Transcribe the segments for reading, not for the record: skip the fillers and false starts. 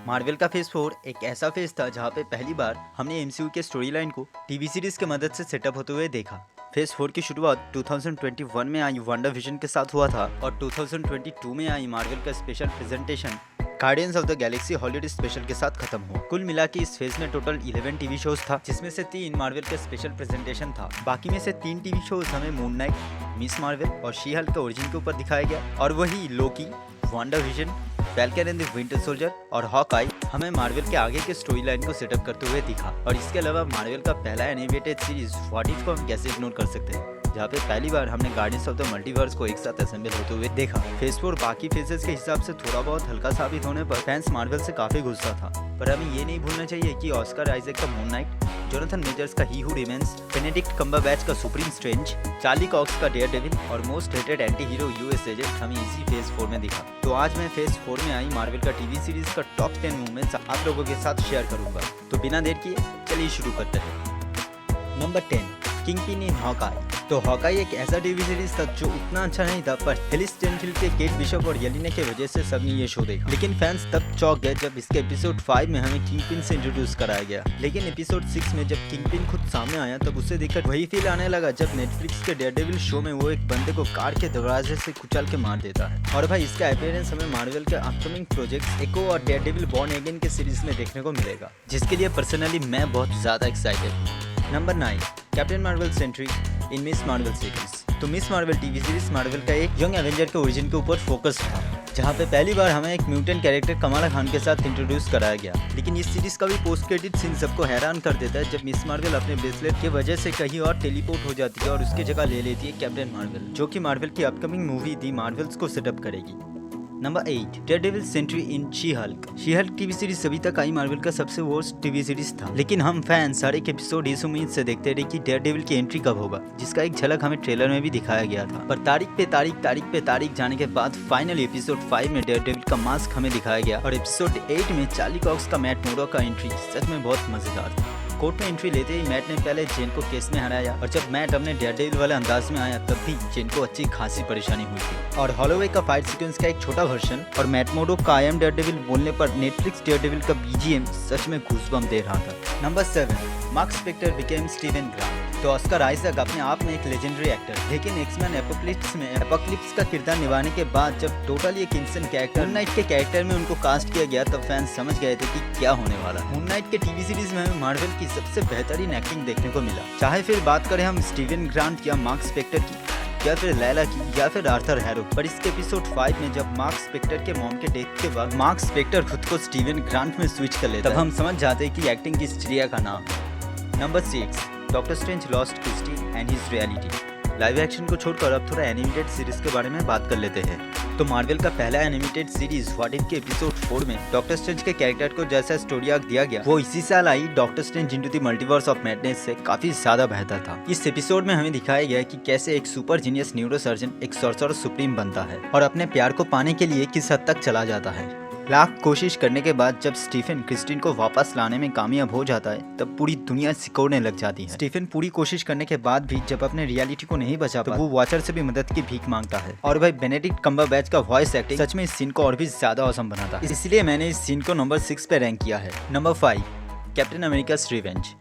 Marvel का phase 4 एक ऐसा फेज था जहाँ पे पहली बार हमने एमसीयू के स्टोरी लाइन को टीवी सीरीज के मदद से सेटअप होते हुए देखा। फेज 4 की शुरुआत 2021 में आई वांडा विजन के साथ हुआ था और 2022 में आई मार्वल का special presentation guardians of the Galaxy holiday special के साथ खत्म हुआ। कुल मिला के इस फेज में टोटल 11 टीवी शोज था, जिसमें से 3 मार्वल का स्पेशल प्रेजेंटेशन था। बाकी में से 3 टीवी शोज हमें मून नाइट, मिस मार्वल और शी हल्क के ओरिजिन के ऊपर दिखाया गया, और वही Loki, Wanda Vision, Falcon and the Winter Soldier और हॉकआई हमें मार्वल के आगे के स्टोरी लाइन को सेटअप करते हुए दिखा। और इसके अलावा मार्वल का पहला एनिमेटेड सीरीज व्हाट इफ को हम कैसे इग्नोर कर सकते हैं, जहाँ पे पहली बार हमने गार्डियंस ऑफ द मल्टीवर्स को एक साथ असेंबल होते हुए देखा। फेज 4 बाकी फेजेस के हिसाब से थोड़ा बहुत हल्का साबित होने पर फैंस मार्वल से काफी गुस्सा था, पर हमें ये नहीं भूलना चाहिए कि ऑस्कर आइजैक का मून नाइट, जोनाथन मेजर्स का ही हू रिमेन्स, बेनेडिक्ट कम्बरबैच का सुप्रीम स्ट्रेंज, चार्ली कॉक्स का डेयरडेविल और most hated anti hero US agent हमें इसी फेज 4 में दिखा। तो आज मैं फेज 4 में आई मार्वल का टीवी सीरीज का टॉप 10 मूवमेंट्स आप लोगों के साथ शेयर करूंगा। तो बिना देर किए चलिए शुरू करते हैं। नंबर 10, किंगपिन इन हॉकआई। तो हॉकआई एक ऐसा टीवी सीरीज था जो उतना अच्छा नहीं था, पर हेली स्टेनफील्ड के केट बिशप और येलिना की वजह से सबने ये शो देखा। लेकिन फैंस तब चौंक गए जब इसके एपिसोड 5 में हमें किंगपिन से इंट्रोड्यूस कराया गया। लेकिन एपिसोड 6 में जब किंगपिन खुद सामने आया तब उसे देखकर वही फील आने लगा जब नेटफ्लिक्स के डेयरडेविल शो में वो एक बंदे को कार के दरवाजे से कुचल के मार देता है। और भाई इसका अपीयरेंस हमें मार्वल के अपकमिंग प्रोजेक्ट एको और डेयरडेविल बॉर्न अगेन के सीरीज में देखने को मिलेगा, जिसके लिए पर्सनली मैं बहुत ज्यादा एक्साइटेड हूँ। नंबर 9, कैप्टन मार्वल सेंट्री इन मिस मार्वल सीरीज। तो miss Marvel TV series Marvel का एक यंग एवेंजर के ओरिजिन के ऊपर फोकस था, जहाँ पे पहली बार हमें एक म्यूटेंट कैरेक्टर कमाला खान के साथ इंट्रोड्यूस कराया गया। लेकिन इस सीरीज का भी पोस्ट क्रेडिट सीन सबको हैरान कर देता है जब मिस मार्वल अपने ब्रेसलेट की वजह से कहीं और टेलीपोर्ट हो जाती है और उसकी जगह ले लेती है कैप्टन मार्वल, जो कि मार्वल की अपकमिंग मूवी दी मार्वल्स को सेटअप करेगी। Number 8, Daredevil entry in She Hulk. She Hulk TV series अभी तक आई मार्वल का सबसे वर्स्ट टीवी सीरीज था, लेकिन हम फैंस हर एक एपिसोड इस उम्मीद से देखते रहे कि डेयरडेविल की एंट्री कब होगा, जिसका एक झलक हमें ट्रेलर में भी दिखाया गया था। पर तारीख पे तारीख जाने के बाद फाइनली एपिसोड 5 में डेयरडेविल का मास्क हमें दिखाया गया और एपिसोड 8 में चार्ली कॉक्स का मैट मोरो का एंट्री सच में बहुत मजेदार था। कोर्ट में एंट्री लेते ही मैट ने पहले जेन को केस में हराया, और जब मैट अपने डेयरडेविल वाले अंदाज में आया तब भी जेन को अच्छी खासी परेशानी हुई थी। और हॉलोवे का फाइट सीक्वेंस का एक छोटा वर्जन और मैट मोडो का आई एम डेयरडेविल बोलने पर नेटफ्लिक्स डेयरडेविल का बीजीएम सच में गूज़बम्प दे रहा था। Number 7, Mark Spector became Steven Grant. तो ऑस्कर आइजैक अपने आप में एक लेजेंडरी एक्टर, लेकिन एक्समैन एपोक्लिप्स में एपोक्लिप्स का किरदार निभाने के बाद जब टोटल ये किंगसन कैरेक्टर मून नाइट के कैरेक्टर में उनको कास्ट किया गया तब फैंस समझ गए थे कि क्या होने वाला। मून नाइट के टीवी सीरीज में हमें मार्वल की सबसे बेहतरीन एक्टिंग देखने को मिला, चाहे फिर बात करें हम स्टीवन ग्रांट या मार्क स्पेक्टर की या फिर लैला की या फिर आर्थर हैरो। पर इसके एपिसोड 5 में जब मार्क स्पेक्टर के मॉम के डेथ के बाद मार्क स्पेक्टर खुद को स्टीवन ग्रांट में स्विच कर लेता, तब हम समझ जाते हैं कि एक्टिंग किस चिड़िया का नाम है। Number 6, Doctor Strange lost Christine and his reality. Live action को छोड़कर अब थोड़ा एनिमेटेड सीरीज के बारे में बात कर लेते हैं। तो मार्वल का पहला एनिमेटेड सीरीज व्हाट इफ के एपिसोड 4 में डॉक्टर स्ट्रेंज के कैरेक्टर को जैसा स्टोरी आर्क दिया गया वो इसी साल आई Doctor Strange into the Multiverse of Madness से काफी ज्यादा बेहतर था। इस एपिसोड में हमें दिखाया गया कि कैसे एक सुपर जीनियस न्यूरोसर्जन एक सॉर्सरर सुप्रीम बनता है और अपने प्यार को पाने के लिए किस हद तक चला जाता है। लाख कोशिश करने के बाद जब स्टीफन क्रिस्टीन को वापस लाने में कामयाब हो जाता है तब पूरी दुनिया सिकोड़ने लग जाती है। स्टीफन पूरी कोशिश करने के बाद भी जब अपने रियलिटी को नहीं बचा तो वो वॉचर से भी मदद की भीख मांगता है। और भाई बेनेडिक्ट कम्बरबैच का वॉइस एक्टिंग सच में इस सीन को और भी ज्यादा औसम बनाता है, इसलिए मैंने इस सीन को नंबर 6 पे रैंक किया है। Number 5, captain America revenge.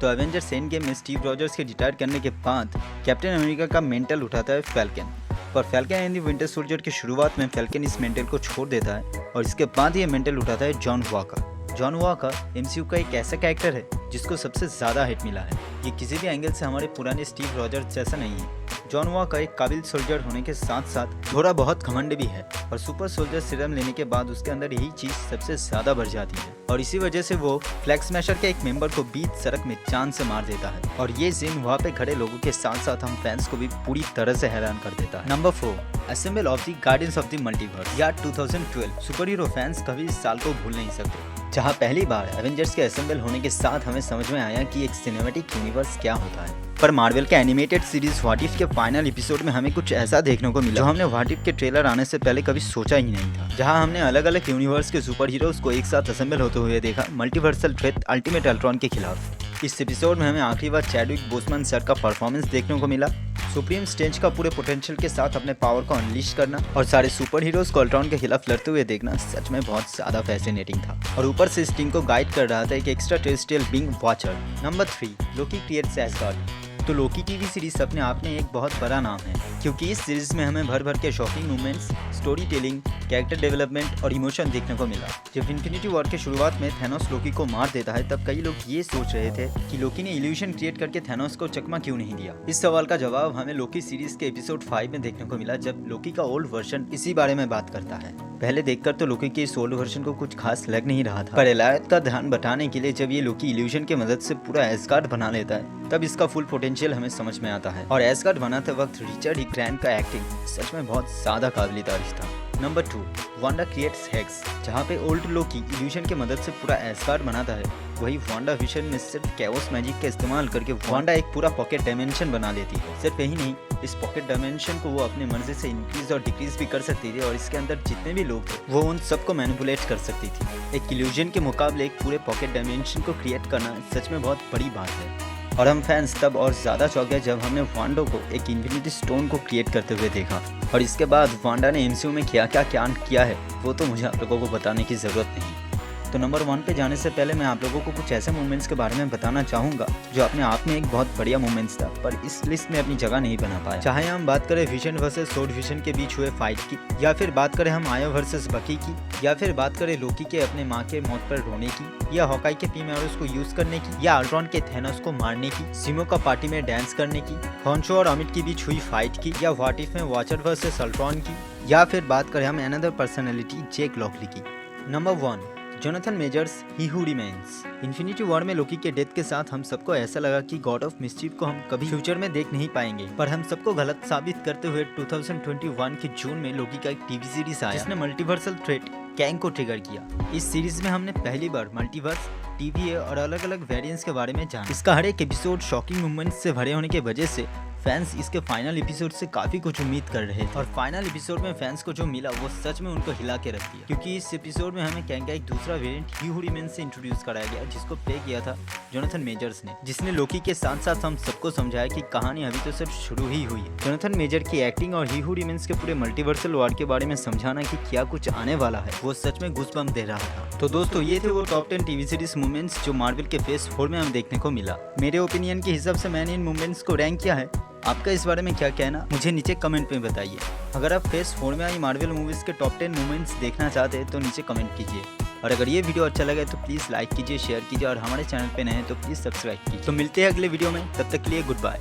तो एवेंजर्स एंड गेम में स्टीव रॉजर्स के रिटायर करने के बाद कैप्टन अमेरिका का मेंटल उठाता है फैल्कन, पर falcon and the Winter soldier की शुरुआत में फैल्कन इस मेंटल को छोड़ देता है और इसके बाद ये मेंटल उठाता है John walker. John walker MCU का एक ऐसा कैरेक्टर है जिसको सबसे ज्यादा हिट मिला है। ये किसी भी एंगल से हमारे पुराने स्टीव रॉजर्स जैसा नहीं है। जॉन वॉकर एक काबिल सोल्जर होने के साथ साथ थोड़ा बहुत घमंड भी है, और सुपर सोल्जर सीरम लेने के बाद उसके अंदर यही चीज सबसे ज्यादा बढ़ जाती है और इसी वजह से वो फ्लैग स्मैशर के एक मेंबर को बीच सड़क में जान से मार देता है। और ये सीन वहाँ पे खड़े लोगों के साथ साथ हम फैंस को भी पूरी तरह से हैरान कर देता है। Number 4, assemble of the guardians of the multiverse या 2012। सुपर हीरो फैंस कभी इस साल को भूल नहीं सकते, जहाँ पहली बार एवेंजर्स के असेंबल होने के साथ हमें समझ में आया कि एक सिनेमैटिक यूनिवर्स क्या होता है। पर मार्वल के एनिमेटेड सीरीज व्हाट इफ के फाइनल एपिसोड में हमें कुछ ऐसा देखने को मिला जो हमने व्हाट इफ के ट्रेलर आने से पहले कभी सोचा ही नहीं था, जहां हमने अलग अलग यूनिवर्स के सुपर हीरोज को एक साथ असेंबल होते हुए देखा मल्टीवर्सल थ्रेट अल्टीमेट अल्ट्रॉन के खिलाफ। इस एपिसोड में हमें आखिरी बार चैडविक बोसमैन सर का परफॉर्मेंस देखने को मिला। सुप्रीम स्टेंज का पूरे पोटेंशियल के साथ अपने पावर को अनलीश करना और सारे सुपर हीरोज को अल्ट्रॉन के खिलाफ लड़ते हुए देखना सच में बहुत ज्यादा फैसिनेटिंग था। और ऊपर से इस टीम को गाइड कर रहा था एक extra terrestrial being watcher. Number 3, लोकी क्रिएट्स एसगार्ड। तो लोकी टीवी सीरीज अपने आप में एक बहुत बड़ा नाम है, क्योंकि इस सीरीज में हमें भर भर के shocking movements, story telling, character development और इमोशन देखने को मिला। जब इन्फिनिटी वॉर के शुरुआत में थैनोस लोकी को मार देता है, तब कई लोग ये सोच रहे थे कि लोकी ने इल्यूशन क्रिएट करके थैनोस को चकमा क्यों नहीं दिया। इस सवाल का जवाब हमें लोकी सीरीज के एपिसोड 5 में देखने को मिला, जब लोकी का ओल्ड वर्जन इसी बारे में बात करता है। पहले देखकर तो लोकी के इस ओल्ड वर्जन को कुछ खास लग नहीं रहा था, पर एलायत का ध्यान बटाने के लिए जब ये लोकी इल्यूशन की मदद से पूरा एसगार्ड बना लेता है, तब इसका फुल पोटेंशियल हमें समझ में आता है। और एसगार्ड बनाते वक्त रिचर्ड ई ग्रैंड का एक्टिंग सच में बहुत ज्यादा काबिल तारीफ था। Number 2, Wanda creates hex. जहाँ पे ओल्ड लोकी इल्यूशन की मदद से पूरा एसगार्ड बनाता है, वही वांडा विजन में सिर्फ कैओस मैजिक का इस्तेमाल करके वांडा एक पूरा पॉकेट डायमेंशन बना लेती है। सिर्फ यही नहीं, इस पॉकेट डायमेंशन को वो अपने मर्जी से इंक्रीज और डिक्रीज भी कर सकती थी और इसके अंदर जितने भी लोग थे वो उन सबको मैनिपुलेट कर सकती थी। एक इल्यूजन के मुकाबले एक पूरे पॉकेट डायमेंशन को क्रिएट करना सच में बहुत बड़ी बात है। और हम फैंस तब और ज़्यादा चौंक गए जब हमने वांडा को एक इन्फिनिटी स्टोन को क्रिएट करते हुए देखा। और इसके बाद वांडा ने एमसीयू में क्या क्या कांड किया है वो तो मुझे आप लोगों को बताने की ज़रूरत नहीं। तो नंबर 1 पे जाने से पहले मैं आप लोगों को कुछ ऐसे मूवमेंट्स के बारे में बताना चाहूँगा जो अपने आप में एक बहुत बढ़िया मूवमेंट्स था, पर इस लिस्ट में अपनी जगह नहीं बना पाया। चाहे हम बात करें विजन वर्सेस सोर्ड विजन के बीच हुए फाइट की, या फिर बात करें हम आया वर्सेस बकी की, या फिर बात करें लोकी के अपने माँ के मौत पर रोने की, या हॉकाई के पीम एरोस को यूज करने की, या अल्ट्रॉन के थैनोस को मारने की, सिमो का पार्टी में डांस करने की, हॉन्चो और अमित के बीच हुई फाइट की, या व्हाट इफ में वॉचर वर्सेस अल्ट्रॉन की, या फिर बात करें हम अनदर पर्सनैलिटी जेक लॉकली की। नंबर 1, जोनाथन मेजर्स ही हू रिमेन्स। इन्फिनिटी वॉर में लोकी के डेथ के साथ हम सबको ऐसा लगा कि गॉड ऑफ मिस्चीफ को हम कभी फ्यूचर में देख नहीं पाएंगे, पर हम सबको गलत साबित करते हुए 2021 के जून में लोकी का एक टीवी सीरीज आया जिसने मल्टीवर्सल थ्रेट कैंग को ट्रिगर किया। इस सीरीज में हमने पहली बार मल्टीवर्स, TVA और अलग अलग वेरिएंट्स के बारे में जाना। इसका हर एक एपिसोड शॉकिंग मूवमेंट्स से भरे होने की वजह से फैंस इसके फाइनल एपिसोड से काफी कुछ उम्मीद कर रहे थे, और फाइनल एपिसोड में फैंस को जो मिला वो सच में उनको हिला के रख दिया, क्योंकि इस एपिसोड में हमें कैंग का एक दूसरा वेरिएंट ही हू रिमेन्स से इंट्रोड्यूस कराया गया, जिसको प्ले किया था जोनाथन मेजर्स ने, जिसने लोकी के साथ साथ हम सबको समझाया कि कहानी अभी तो सिर्फ शुरू ही हुई है। जोनाथन मेजर की एक्टिंग और ही हू रिमेन्स के पूरे मल्टीवर्सल वॉर के बारे में समझाना कि क्या कुछ आने वाला है, वो सच में गूज़बम्प दे रहा था। तो दोस्तों, ये थे वो टॉप 10 टीवी सीरीज मूवमेंट्स जो मार्वल के फेज 4 में हम देखने को मिला। मेरे ओपिनियन के हिसाब से मैंने इन मूवमेंट्स को रैंक किया है। आपका इस बारे में क्या कहना, मुझे नीचे कमेंट में बताइए। अगर आप फेज 4 में आई मार्वल मूवीज के टॉप 10 मूवमेंट्स देखना चाहते हैं तो नीचे कमेंट कीजिए। और अगर ये वीडियो अच्छा लगे तो प्लीज़ लाइक कीजिए, शेयर कीजिए, और हमारे चैनल पे नए हैं तो प्लीज़ सब्सक्राइब कीजिए। तो मिलते हैं अगले वीडियो में, तब तक के लिए गुड बाय।